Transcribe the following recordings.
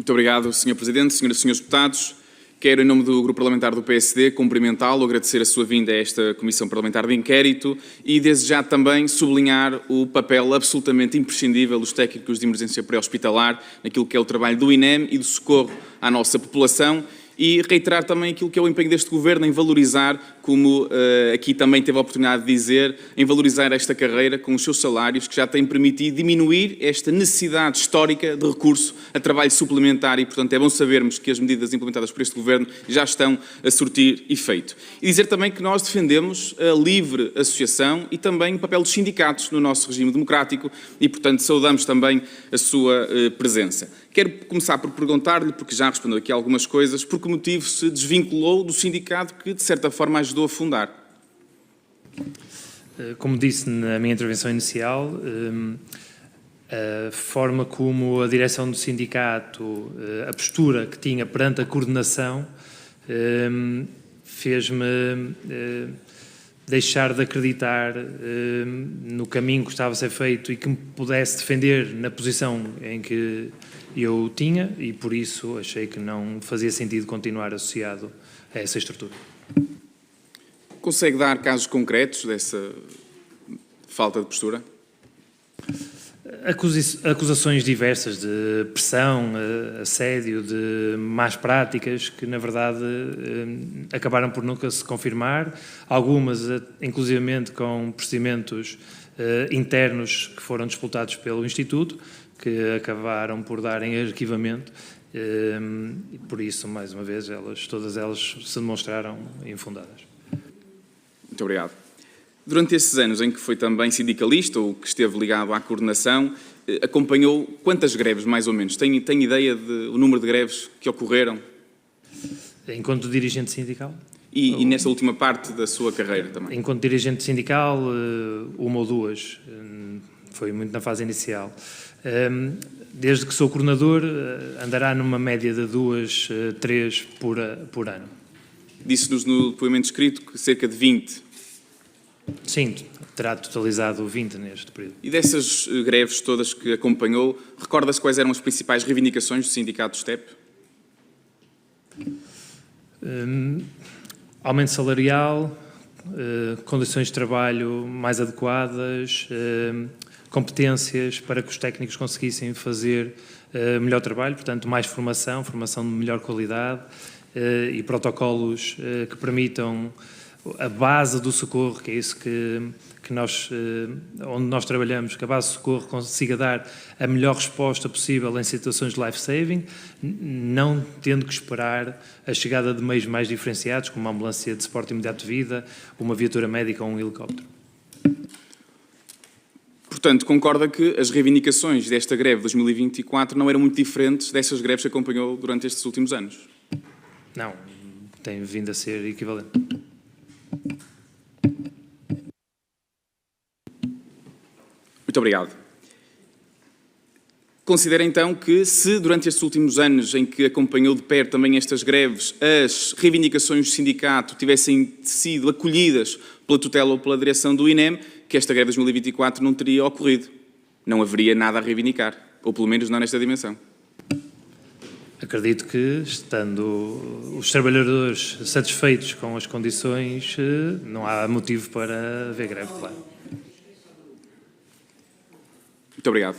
Muito obrigado, Sr. Presidente, Senhoras e Senhores Deputados. Quero, em nome do Grupo Parlamentar do PSD, cumprimentá-lo, agradecer a sua vinda a esta Comissão Parlamentar de Inquérito e, desde já, também sublinhar o papel absolutamente imprescindível dos técnicos de emergência pré-hospitalar naquilo que é o trabalho do INEM e do socorro à nossa população e reiterar também aquilo que é o empenho deste Governo em valorizar, como aqui também teve a oportunidade de dizer, em valorizar esta carreira com os seus salários, que já têm permitido diminuir esta necessidade histórica de recurso a trabalho suplementar e, portanto, é bom sabermos que as medidas implementadas por este Governo já estão a surtir efeito. E dizer também que nós defendemos a livre associação e também o papel dos sindicatos no nosso regime democrático e, portanto, saudamos também a sua presença. Quero começar por perguntar-lhe, porque já respondeu aqui algumas coisas, por que motivo se desvinculou do sindicato que, de certa forma, ajudou a fundar? Como disse na minha intervenção inicial, a forma como a direção do sindicato, a postura que tinha perante a coordenação, fez-me deixar de acreditar no caminho que estava a ser feito e que me pudesse defender na posição em que eu tinha e, por isso, achei que não fazia sentido continuar associado a essa estrutura. Consegue dar casos concretos dessa falta de postura? Acusações diversas de pressão, assédio, de más práticas que, na verdade, acabaram por nunca se confirmar. Algumas, inclusivamente, com procedimentos internos que foram disputados pelo Instituto, que acabaram por dar em arquivamento. E, por isso, mais uma vez, todas elas se demonstraram infundadas. Muito obrigado. Durante esses anos em que foi também sindicalista ou que esteve ligado à coordenação, acompanhou quantas greves, mais ou menos? Tem ideia do número de greves que ocorreram? Enquanto dirigente sindical? E nessa última parte da sua carreira também? Enquanto dirigente sindical, uma ou duas. Foi muito na fase inicial. Desde que sou coordenador, andará numa média de 2, 3 por ano. Disse-nos no depoimento escrito que cerca de 20. Sim, terá totalizado 20 neste período. E dessas greves todas que acompanhou, recorda-se quais eram as principais reivindicações do sindicato STEP? Aumento salarial, condições de trabalho mais adequadas, competências para que os técnicos conseguissem fazer melhor trabalho, portanto, mais formação de melhor qualidade e protocolos que permitam a base do socorro, que é isso onde nós trabalhamos, que a base do socorro consiga dar a melhor resposta possível em situações de life-saving, não tendo que esperar a chegada de meios mais diferenciados, como uma ambulância de suporte imediato de vida, uma viatura médica ou um helicóptero. Portanto, concorda que as reivindicações desta greve de 2024 não eram muito diferentes dessas greves que acompanhou durante estes últimos anos? Não, tem vindo a ser equivalente. Muito obrigado. Considera então que, se durante estes últimos anos em que acompanhou de perto também estas greves, as reivindicações do sindicato tivessem sido acolhidas pela tutela ou pela direção do INEM, que esta greve de 2024 não teria ocorrido. Não haveria nada a reivindicar, ou pelo menos não nesta dimensão. Acredito que, estando os trabalhadores satisfeitos com as condições, não há motivo para haver greve, claro. Muito obrigado.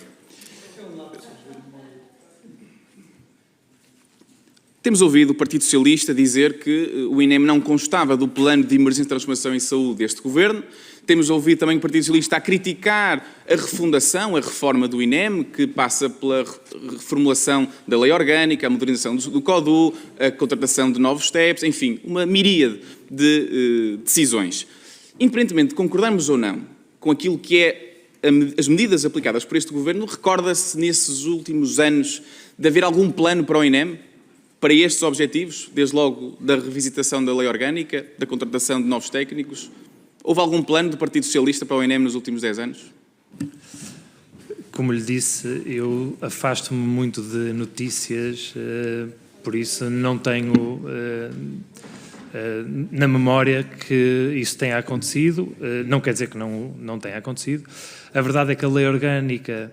Temos ouvido o Partido Socialista dizer que o INEM não constava do plano de emergência de transformação em saúde deste Governo. Temos ouvido também o Partido Socialista a criticar a refundação, a reforma do INEM, que passa pela reformulação da lei orgânica, a modernização do CODU, a contratação de novos TEPs, enfim, uma miríade de decisões. Independentemente de concordarmos ou não com aquilo que é as medidas aplicadas por este Governo, recorda-se nesses últimos anos de haver algum plano para o INEM, para estes objetivos, desde logo da revisitação da lei orgânica, da contratação de novos técnicos? Houve algum plano do Partido Socialista para o INEM nos últimos 10 anos? Como lhe disse, eu afasto-me muito de notícias, por isso não tenho na memória que isso tenha acontecido. Não quer dizer que não tenha acontecido. A verdade é que a lei orgânica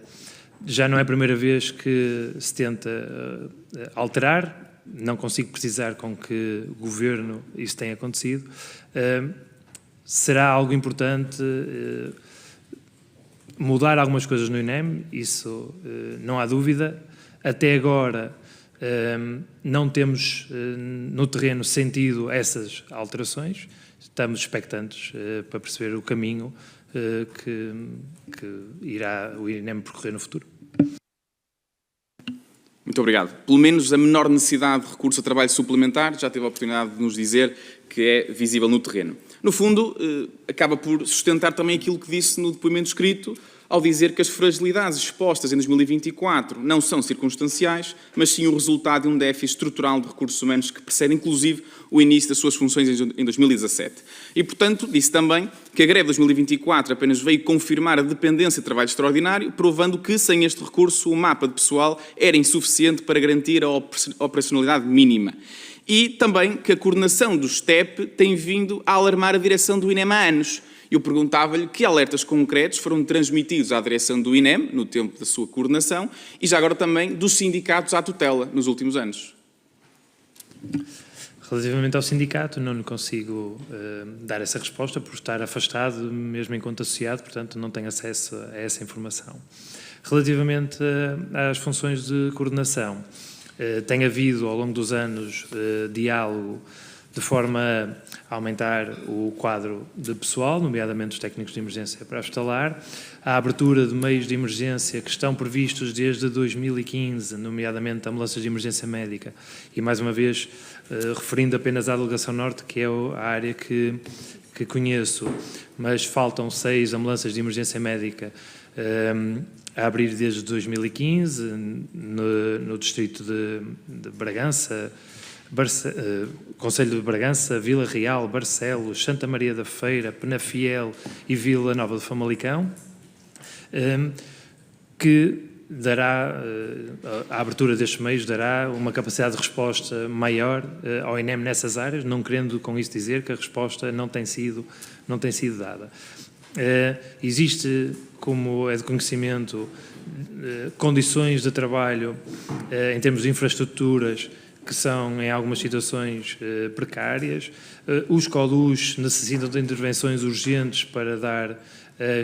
Já não é a primeira vez que se tenta alterar, não consigo precisar com que governo isso tenha acontecido. Será algo importante mudar algumas coisas no INEM, isso não há dúvida. Até agora não temos no terreno sentido essas alterações, estamos expectantes para perceber o caminho que irá o INEM percorrer no futuro. Muito obrigado. Pelo menos a menor necessidade de recurso a trabalho suplementar já teve a oportunidade de nos dizer que é visível no terreno. No fundo, acaba por sustentar também aquilo que disse no depoimento escrito, ao dizer que as fragilidades expostas em 2024 não são circunstanciais, mas sim o resultado de um déficit estrutural de recursos humanos que precede, inclusive, o início das suas funções em 2017. E, portanto, disse também que a greve de 2024 apenas veio confirmar a dependência de trabalho extraordinário, provando que, sem este recurso, o mapa de pessoal era insuficiente para garantir a operacionalidade mínima. E também que a coordenação do STEP tem vindo a alarmar a direção do INEM há anos. Eu perguntava-lhe que alertas concretos foram transmitidos à direção do INEM, no tempo da sua coordenação, e já agora também dos sindicatos à tutela, nos últimos anos. Relativamente ao sindicato, não lhe consigo dar essa resposta por estar afastado, mesmo enquanto associado, portanto não tenho acesso a essa informação. Relativamente às funções de coordenação, tem havido ao longo dos anos diálogo de forma a aumentar o quadro de pessoal, nomeadamente os técnicos de emergência para hospitalar, a abertura de meios de emergência que estão previstos desde 2015, nomeadamente ambulâncias de emergência médica, e mais uma vez, referindo apenas à Delegação Norte, que é a área que conheço, mas faltam 6 ambulâncias de emergência médica a abrir desde 2015, no distrito de Bragança, Concelho de Bragança, Vila Real, Barcelos, Santa Maria da Feira, Penafiel e Vila Nova de Famalicão, que dará, a abertura destes meios dará uma capacidade de resposta maior ao INEM nessas áreas, não querendo com isso dizer que a resposta não tem sido dada. Existe, como é de conhecimento, condições de trabalho em termos de infraestruturas que são, em algumas situações, precárias. Os CODUs necessitam de intervenções urgentes para dar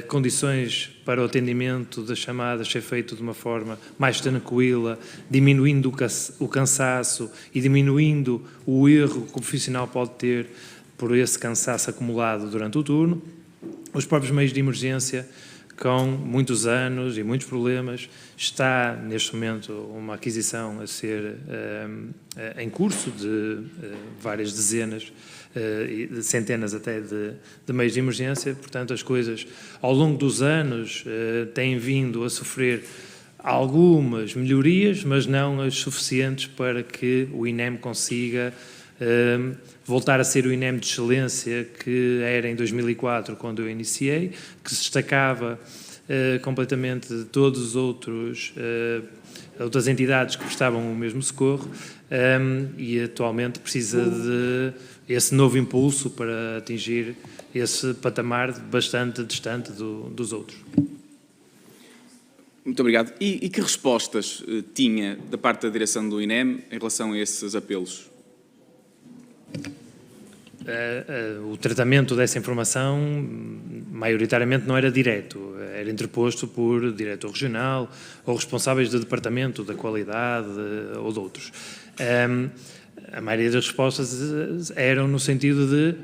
condições para o atendimento das chamadas ser feito de uma forma mais tranquila, diminuindo o cansaço e diminuindo o erro que o profissional pode ter por esse cansaço acumulado durante o turno. Os próprios meios de emergência, com muitos anos e muitos problemas, está neste momento uma aquisição a ser em curso de várias dezenas, de centenas até de meios de emergência. Portanto, as coisas ao longo dos anos têm vindo a sofrer algumas melhorias, mas não as suficientes para que o INEM consiga voltar a ser o INEM de excelência que era em 2004, quando eu iniciei, que se destacava completamente de todos os outras entidades que prestavam o mesmo socorro, e atualmente precisa de esse novo impulso para atingir esse patamar bastante distante dos outros. Muito obrigado. E que respostas tinha da parte da direção do INEM em relação a esses apelos? O tratamento dessa informação maioritariamente não era direto, era interposto por diretor regional ou responsáveis de departamento da qualidade ou de outros. A maioria das respostas eram no sentido de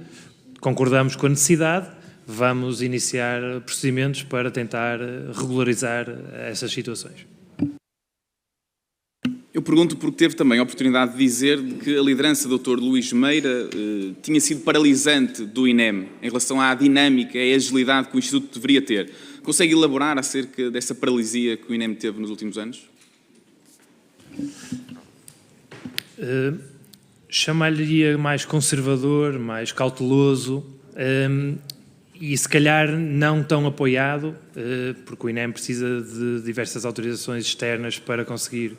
concordamos com a necessidade, vamos iniciar procedimentos para tentar regularizar essas situações. Eu pergunto porque teve também a oportunidade de dizer que a liderança do Dr. Luís Meira tinha sido paralisante do INEM em relação à dinâmica e à agilidade que o Instituto deveria ter. Consegue elaborar acerca dessa paralisia que o INEM teve nos últimos anos? Chamar-lhe mais conservador, mais cauteloso e se calhar não tão apoiado, porque o INEM precisa de diversas autorizações externas para conseguir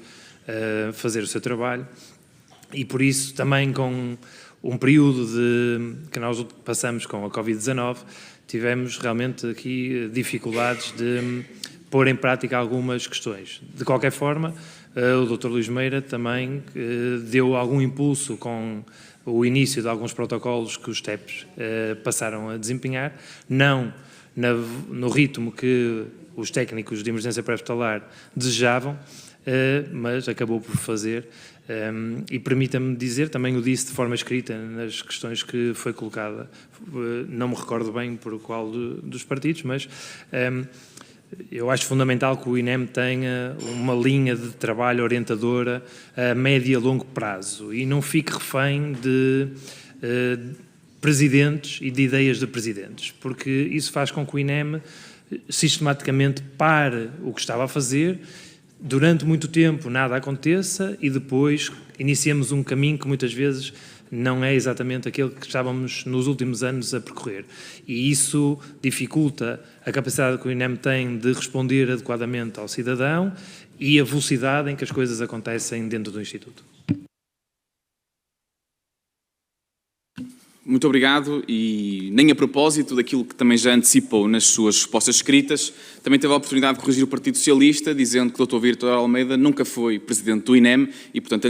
fazer o seu trabalho, e por isso também com um período que nós passamos com a Covid-19, tivemos realmente aqui dificuldades de pôr em prática algumas questões. De qualquer forma, o Dr. Luís Meira também deu algum impulso com o início de alguns protocolos que os TEPs passaram a desempenhar, não no ritmo que os técnicos de emergência pré-hospitalar desejavam, mas acabou por fazer. E permita-me dizer, também o disse de forma escrita nas questões que foi colocada, não me recordo bem por qual dos partidos, mas eu acho fundamental que o INEM tenha uma linha de trabalho orientadora a médio e a longo prazo e não fique refém de presidentes e de ideias de presidentes, porque isso faz com que o INEM sistematicamente pare o que estava a fazer, durante muito tempo nada aconteça e depois iniciemos um caminho que muitas vezes não é exatamente aquele que estávamos nos últimos anos a percorrer. E isso dificulta a capacidade que o INEM tem de responder adequadamente ao cidadão e a velocidade em que as coisas acontecem dentro do Instituto. Muito obrigado e nem a propósito daquilo que também já antecipou nas suas respostas escritas, também teve a oportunidade de corrigir o Partido Socialista, dizendo que o Dr. Vítor Almeida nunca foi presidente do INEM e, portanto,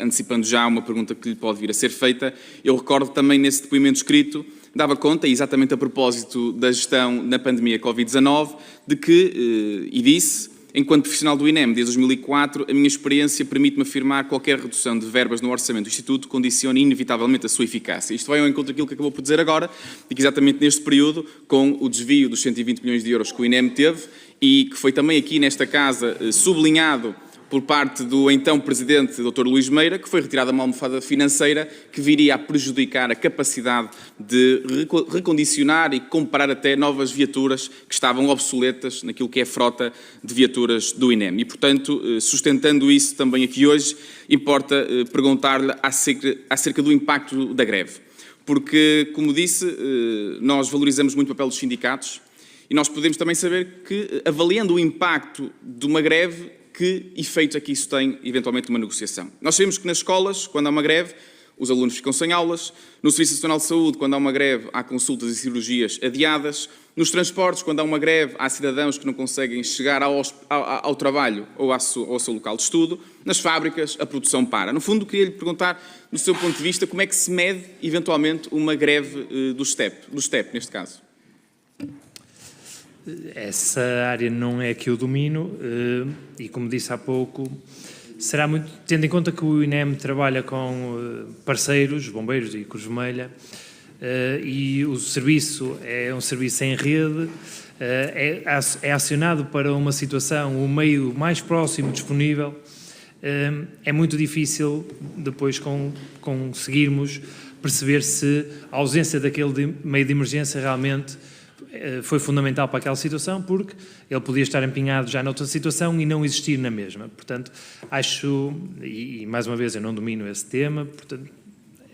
antecipando já uma pergunta que lhe pode vir a ser feita, eu recordo também nesse depoimento escrito, dava conta, exatamente a propósito da gestão na pandemia Covid-19, de que, e disse, enquanto profissional do INEM desde 2004, a minha experiência permite-me afirmar que qualquer redução de verbas no orçamento do Instituto condiciona inevitavelmente a sua eficácia. Isto vai ao encontro daquilo que acabou por dizer agora, e que exatamente neste período, com o desvio dos 120 milhões de euros que o INEM teve, e que foi também aqui nesta casa sublinhado por parte do então Presidente Dr. Luís Meira, que foi retirada uma almofada financeira que viria a prejudicar a capacidade de recondicionar e comprar até novas viaturas que estavam obsoletas naquilo que é a frota de viaturas do INEM. E, portanto, sustentando isso também aqui hoje, importa perguntar-lhe acerca do impacto da greve. Porque, como disse, nós valorizamos muito o papel dos sindicatos e nós podemos também saber que, avaliando o impacto de uma greve, que efeitos é que isso tem, eventualmente, numa negociação. Nós sabemos que nas escolas, quando há uma greve, os alunos ficam sem aulas. No Serviço Nacional de Saúde, quando há uma greve, há consultas e cirurgias adiadas. Nos transportes, quando há uma greve, há cidadãos que não conseguem chegar ao trabalho ou ao seu local de estudo. Nas fábricas, a produção para. No fundo, queria lhe perguntar, do seu ponto de vista, como é que se mede, eventualmente, uma greve do STEP, neste caso? Essa área não é que eu domino e, como disse há pouco, será muito, tendo em conta que o INEM trabalha com parceiros, bombeiros e Cruz Vermelha, e o serviço é um serviço em rede, é acionado para uma situação, o meio mais próximo disponível, é muito difícil depois conseguirmos perceber se a ausência daquele meio de emergência realmente foi fundamental para aquela situação, porque ele podia estar empenhado já noutra situação e não existir na mesma. Portanto, acho, e mais uma vez eu não domino esse tema, portanto,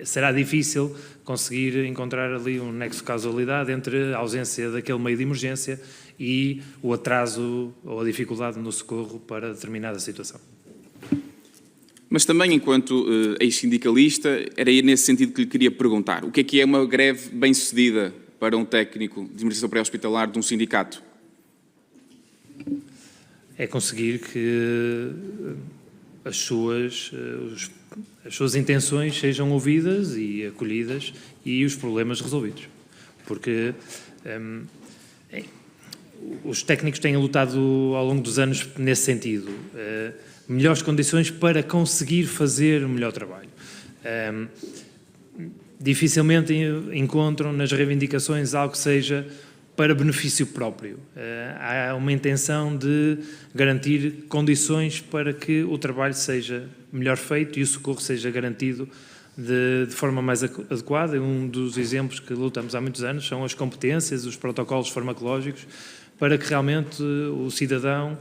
será difícil conseguir encontrar ali um nexo de causalidade entre a ausência daquele meio de emergência e o atraso ou a dificuldade no socorro para determinada situação. Mas também, enquanto ex-sindicalista, era nesse sentido que lhe queria perguntar. O que é uma greve bem-sucedida para um técnico de emergência pré-hospitalar de um sindicato? É conseguir que as suas intenções sejam ouvidas e acolhidas e os problemas resolvidos. Porque os técnicos têm lutado ao longo dos anos nesse sentido. Melhores condições para conseguir fazer o melhor trabalho. Dificilmente encontram nas reivindicações algo que seja para benefício próprio. Há uma intenção de garantir condições para que o trabalho seja melhor feito e o socorro seja garantido de forma mais adequada. Um dos exemplos que lutamos há muitos anos são as competências, os protocolos farmacológicos, para que realmente o cidadão,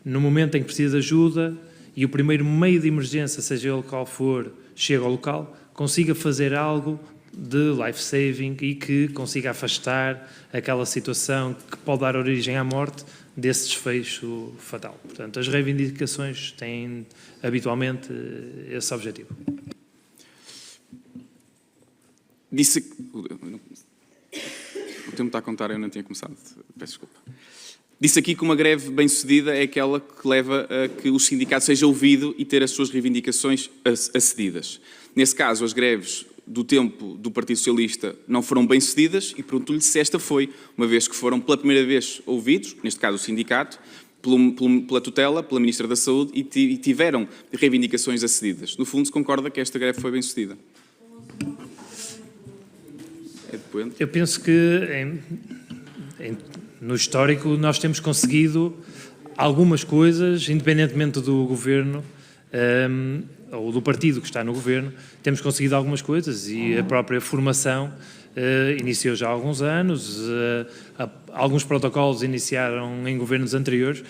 no momento em que precisa de ajuda e o primeiro meio de emergência, seja ele qual for, chega ao local, consiga fazer algo de life-saving e que consiga afastar aquela situação que pode dar origem à morte desse desfecho fatal. Portanto, as reivindicações têm habitualmente esse objetivo. Disse que... tempo está a contar, eu não tinha começado. Peço desculpa. Disse aqui que uma greve bem-sucedida é aquela que leva a que o sindicato seja ouvido e ter as suas reivindicações acedidas. Nesse caso, as greves do tempo do Partido Socialista não foram bem-sucedidas e pergunto-lhe se esta foi, uma vez que foram pela primeira vez ouvidos, neste caso o sindicato, pela tutela, pela Ministra da Saúde e tiveram reivindicações acedidas. No fundo, se concorda que esta greve foi bem-sucedida? Eu penso que, no histórico, nós temos conseguido algumas coisas, independentemente do governo ou do partido que está no governo, temos conseguido algumas coisas e a própria formação iniciou já há alguns anos, alguns protocolos iniciaram em governos anteriores,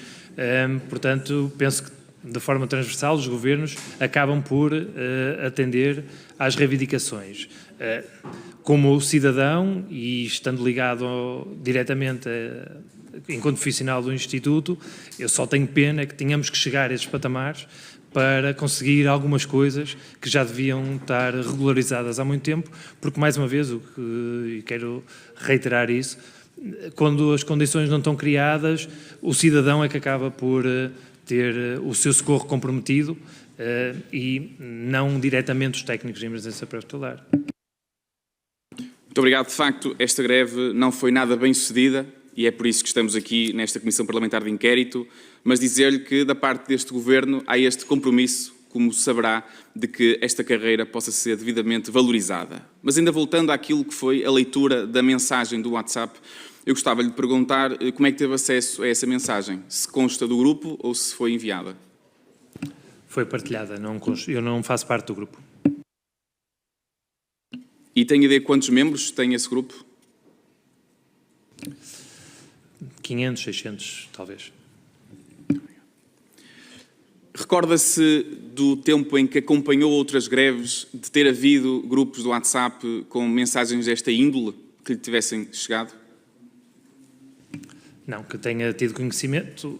portanto, penso que de forma transversal os governos acabam por atender às reivindicações. Como cidadão e estando ligado diretamente enquanto profissional do Instituto, eu só tenho pena que tenhamos que chegar a estes patamares para conseguir algumas coisas que já deviam estar regularizadas há muito tempo, porque, mais uma vez, e quero reiterar isso, quando as condições não estão criadas, o cidadão é que acaba por ter o seu socorro comprometido e não diretamente os técnicos de emergência pré-hospitalar. Muito obrigado. De facto, esta greve não foi nada bem-sucedida e é por isso que estamos aqui nesta Comissão Parlamentar de Inquérito, mas dizer-lhe que da parte deste Governo há este compromisso, como saberá, de que esta carreira possa ser devidamente valorizada. Mas ainda voltando àquilo que foi a leitura da mensagem do WhatsApp, eu gostava de lhe perguntar como é que teve acesso a essa mensagem, se consta do grupo ou se foi enviada. Foi partilhada, eu não faço parte do grupo. E tem ideia de quantos membros tem esse grupo? 500, 600, talvez. Recorda-se do tempo em que acompanhou outras greves, de ter havido grupos do WhatsApp com mensagens desta índole que lhe tivessem chegado? Não, que tenha tido conhecimento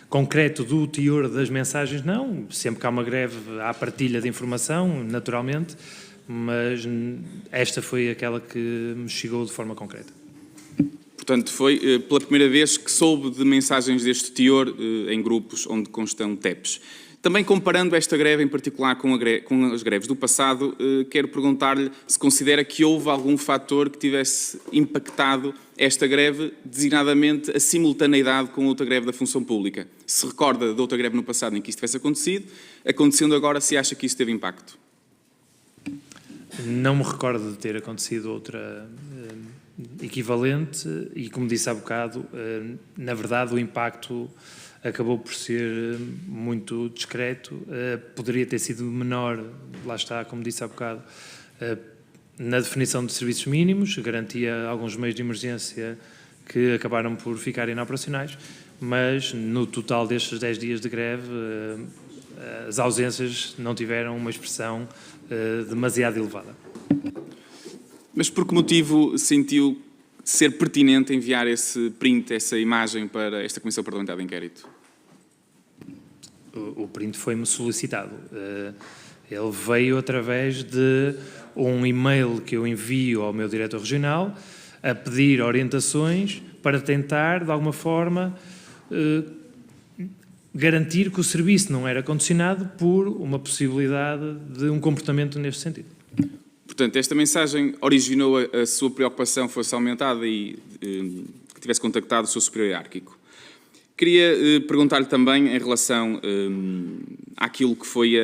concreto do teor das mensagens, não. Sempre que há uma greve, há partilha de informação, naturalmente, mas esta foi aquela que me chegou de forma concreta. Portanto, foi pela primeira vez que soube de mensagens deste teor em grupos onde constam TEPs. Também comparando esta greve em particular com as greves do passado, quero perguntar-lhe se considera que houve algum fator que tivesse impactado esta greve, designadamente a simultaneidade com outra greve da função pública. Se recorda de outra greve no passado em que isso tivesse acontecido, acontecendo agora, se acha que isso teve impacto? Não me recordo de ter acontecido outra equivalente e, como disse há bocado, na verdade o impacto acabou por ser muito discreto, poderia ter sido menor, lá está, como disse há bocado, na definição de serviços mínimos, garantia alguns meios de emergência que acabaram por ficar inoperacionais, mas no total destes 10 dias de greve, as ausências não tiveram uma expressão demasiado elevada. Mas por que motivo sentiu ser pertinente enviar esse print, essa imagem para esta Comissão Parlamentar de Inquérito? O print foi-me solicitado. Ele veio através de um e-mail que eu envio ao meu diretor regional a pedir orientações para tentar, de alguma forma, garantir que o serviço não era condicionado por uma possibilidade de um comportamento neste sentido. Portanto, esta mensagem originou a sua preocupação fosse aumentada e que tivesse contactado o seu superior hierárquico. Queria perguntar-lhe também em relação àquilo que foi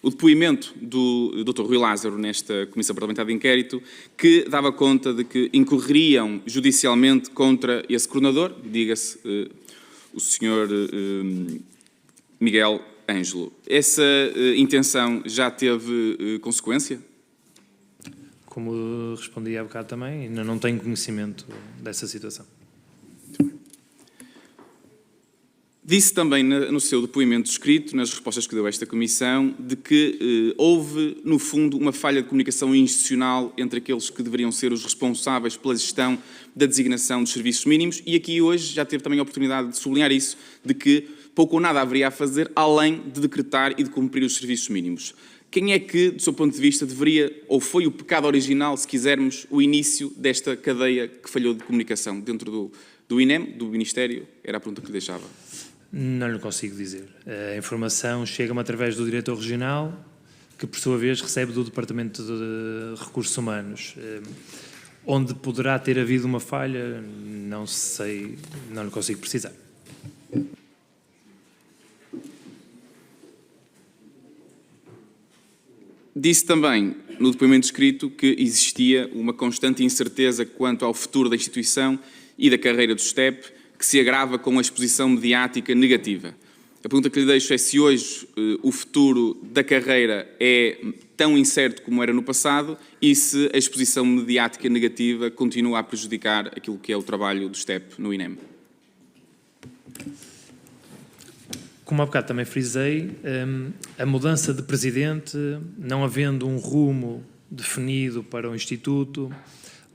o depoimento do Dr. Rui Lázaro nesta Comissão Parlamentar de Inquérito, que dava conta de que incorreriam judicialmente contra esse coordenador, diga-se o Sr. Miguel Ângelo. Essa intenção já teve consequência? Como respondi há bocado também, ainda não tenho conhecimento dessa situação. Disse também no seu depoimento escrito, nas respostas que deu a esta Comissão, de que houve, no fundo, uma falha de comunicação institucional entre aqueles que deveriam ser os responsáveis pela gestão da designação dos serviços mínimos e aqui hoje já teve também a oportunidade de sublinhar isso, de que pouco ou nada haveria a fazer além de decretar e de cumprir os serviços mínimos. quem é que, do seu ponto de vista, deveria, ou foi o pecado original, se quisermos, o início desta cadeia que falhou de comunicação dentro do INEM, do Ministério? Era a pergunta que lhe deixava. Não lhe consigo dizer. A informação chega-me através do diretor regional, que por sua vez recebe do Departamento de Recursos Humanos. Onde poderá ter havido uma falha, não sei, não lhe consigo precisar. Disse também, no depoimento escrito, que existia uma constante incerteza quanto ao futuro da instituição e da carreira do STEP, que se agrava com a exposição mediática negativa. A pergunta que lhe deixo é se hoje o futuro da carreira é tão incerto como era no passado e se a exposição mediática negativa continua a prejudicar aquilo que é o trabalho do STEP no INEM. Como há bocado também frisei, a mudança de presidente, não havendo um rumo definido para o Instituto,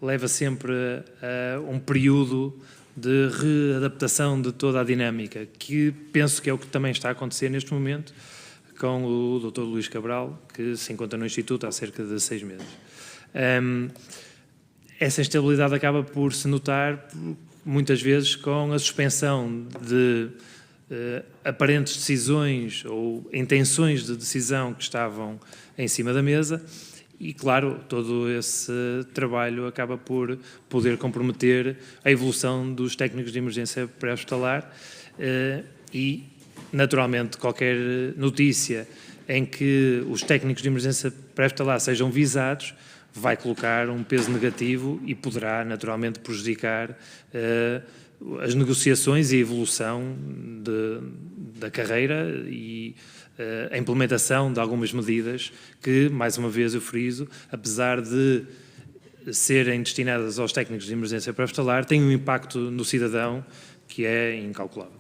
leva sempre a um período de readaptação de toda a dinâmica, que penso que é o que também está a acontecer neste momento com o Dr. Luís Cabral, que se encontra no Instituto há cerca de 6 meses. Essa instabilidade acaba por se notar muitas vezes com a suspensão de aparentes decisões ou intenções de decisão que estavam em cima da mesa e, claro, todo esse trabalho acaba por poder comprometer a evolução dos técnicos de emergência pré-hospitalar e, naturalmente, qualquer notícia em que os técnicos de emergência pré-hospitalar sejam visados vai colocar um peso negativo e poderá, naturalmente, prejudicar as negociações e a evolução da carreira e a implementação de algumas medidas que, mais uma vez eu friso, apesar de serem destinadas aos técnicos de emergência pré-hospitalar, têm um impacto no cidadão que é incalculável.